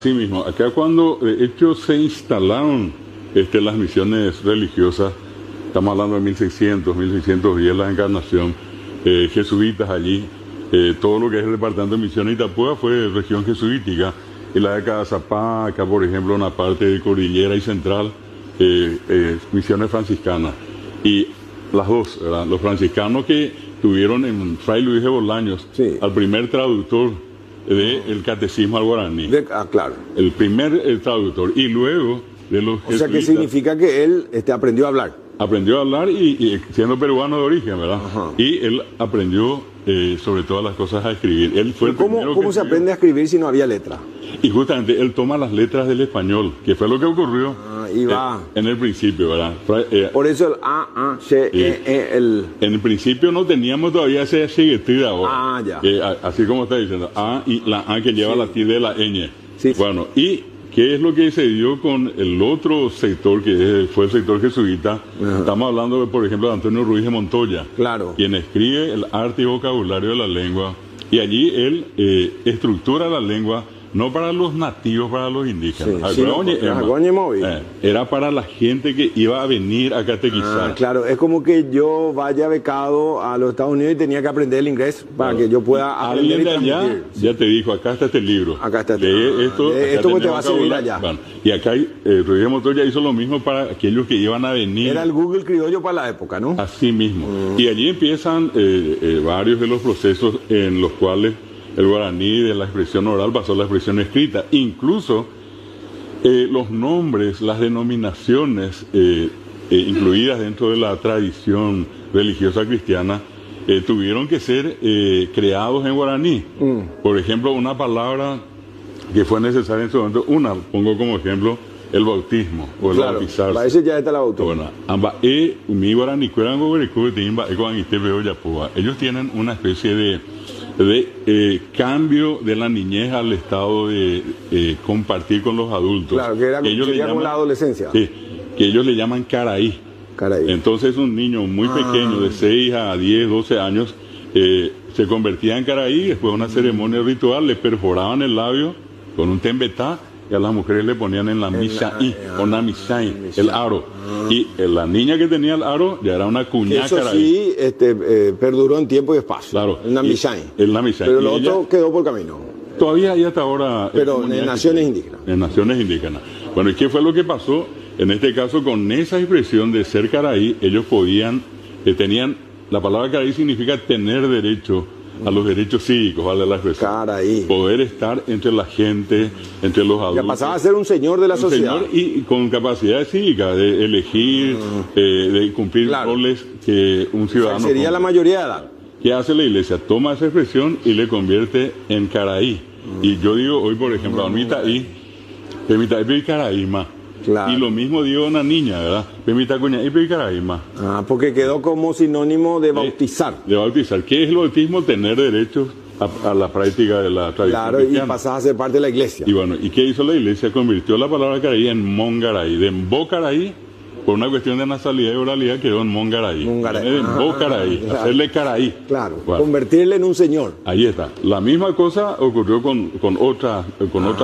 Sí mismo, acá cuando de hecho se instalaron las misiones religiosas, estamos hablando de 1600, 1610, la encarnación, jesuitas allí, todo lo que es el departamento de misiones Itapúa fue región jesuítica, y la de Cazapá, acá por ejemplo en la parte de Cordillera y Central, misiones franciscanas, y las dos, ¿verdad? Los franciscanos que tuvieron en Fray Luis de Bolaños, sí, al primer traductor del catecismo al guaraní. Claro. El primer traductor. Y luego de los O sea, que significa que él aprendió a hablar. Aprendió a hablar y siendo peruano de origen, ¿verdad? Ajá. Y él aprendió sobre todas las cosas a escribir. Él fue el primero ¿Cómo que se escribió. aprende a escribir si no había letra? Y justamente él toma las letras del español, que fue lo que ocurrió Y va. en el principio, ¿verdad? Por eso el A, C, el... En el principio no teníamos todavía ese de ahora. Ah, ya. Así como está diciendo, A y la A que lleva Sí. la tilde de la ñ. Sí. Bueno, y ¿qué es lo que se dio con el otro sector, que fue el sector jesuita? Ajá. Estamos hablando, por ejemplo, de Antonio Ruiz de Montoya, Claro. quien escribe el arte y vocabulario de la lengua, y allí él estructura la lengua, no para los nativos, para los indígenas. Sí, Era para la gente que iba a venir a catequizar. Claro, es como que yo vaya becado a los Estados Unidos y tenía que aprender el inglés para que yo pueda aprender Alguien y de allá transmitir. ya te dijo, acá está este libro. Acá está Lee esto. Acá esto que te tenés va a servir vocabulario. allá. Bueno, y acá Ruiz de Montoya hizo lo mismo para aquellos que iban a venir. Era el Google criollo para la época, ¿no? Así mismo. Y allí empiezan varios de los procesos en los cuales el guaraní de la expresión oral pasó a la expresión escrita. Incluso los nombres, las denominaciones incluidas dentro de la tradición religiosa cristiana tuvieron que ser creados en guaraní. Por ejemplo, una palabra que fue necesaria en su momento, pongo como ejemplo, el bautismo o el bautizarse. Para eso ya está la bautismo. Bueno, ellos tienen una especie de cambio de la niñez al estado de compartir con los adultos. Claro, que era como la adolescencia. Sí, que ellos le llaman caraí. Entonces un niño muy pequeño, de 6 a 10, 12 años, se convertía en caraí, después de una ceremonia ritual, le perforaban el labio con un tembetá, y a las mujeres le ponían en la misaí, o namisai, el aro. Y la niña que tenía el aro ya era una cuñá Eso caraí. sí, perduró en tiempo y espacio. Claro. El namisai. El namisai. Pero lo otro quedó por camino. Todavía hay hasta ahora. Pero en naciones indígenas. En naciones indígenas. Bueno, ¿y qué fue lo que pasó? En este caso, con esa expresión de ser caraí, ellos podían, tenían, la palabra caraí significa tener derecho a los derechos cívicos, vale la expresión. Caraí. Poder estar entre la gente, entre los adultos. Ya pasaba a ser un señor de la sociedad. Señor, y con capacidad cívica de elegir, de cumplir roles que un ciudadano... O sea, sería la mayoría de edad. ¿Qué hace la iglesia? Toma esa expresión y le convierte en caraí. Y yo digo hoy, por ejemplo, permitaí caraíma. Claro. Y lo mismo digo a una niña, ¿verdad? Caraíma. Porque quedó como sinónimo de bautizar. De bautizar. ¿Qué es el bautismo? Tener derechos a la práctica de la tradición cristiana. Y pasás a ser parte de la iglesia. Y bueno, ¿y qué hizo la iglesia? Convirtió la palabra caraí en mongaraí. De mbocaraí, por una cuestión de nasalidad y oralidad, quedó en mongaraí. De mbocaraí, hacerle caraí. Claro, bueno, convertirle en un señor. Ahí está. La misma cosa ocurrió con otras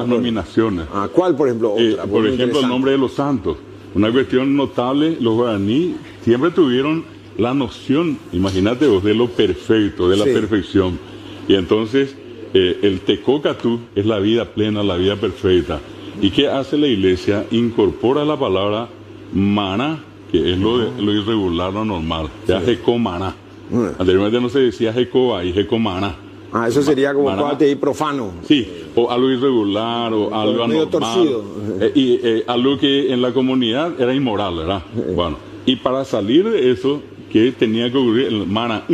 nominaciones. ¿Cuál, por ejemplo? Otra, por ejemplo, el nombre de los santos. Una cuestión notable, los guaraní siempre tuvieron la noción, imagínate vos, de lo perfecto, de la perfección. Y entonces, el tecócatú es la vida plena, la vida perfecta. ¿Y qué hace la iglesia? Incorpora la palabra maná, que es lo irregular, lo normal. Ya jecó-maná. Anteriormente no se decía jecó y jecó-maná. Eso sería como cuate profano. Sí, o algo irregular, o algo anormal. Torcido. Algo que en la comunidad era inmoral, ¿verdad? Bueno, y para salir de eso, ¿qué tenía que ocurrir? El maná.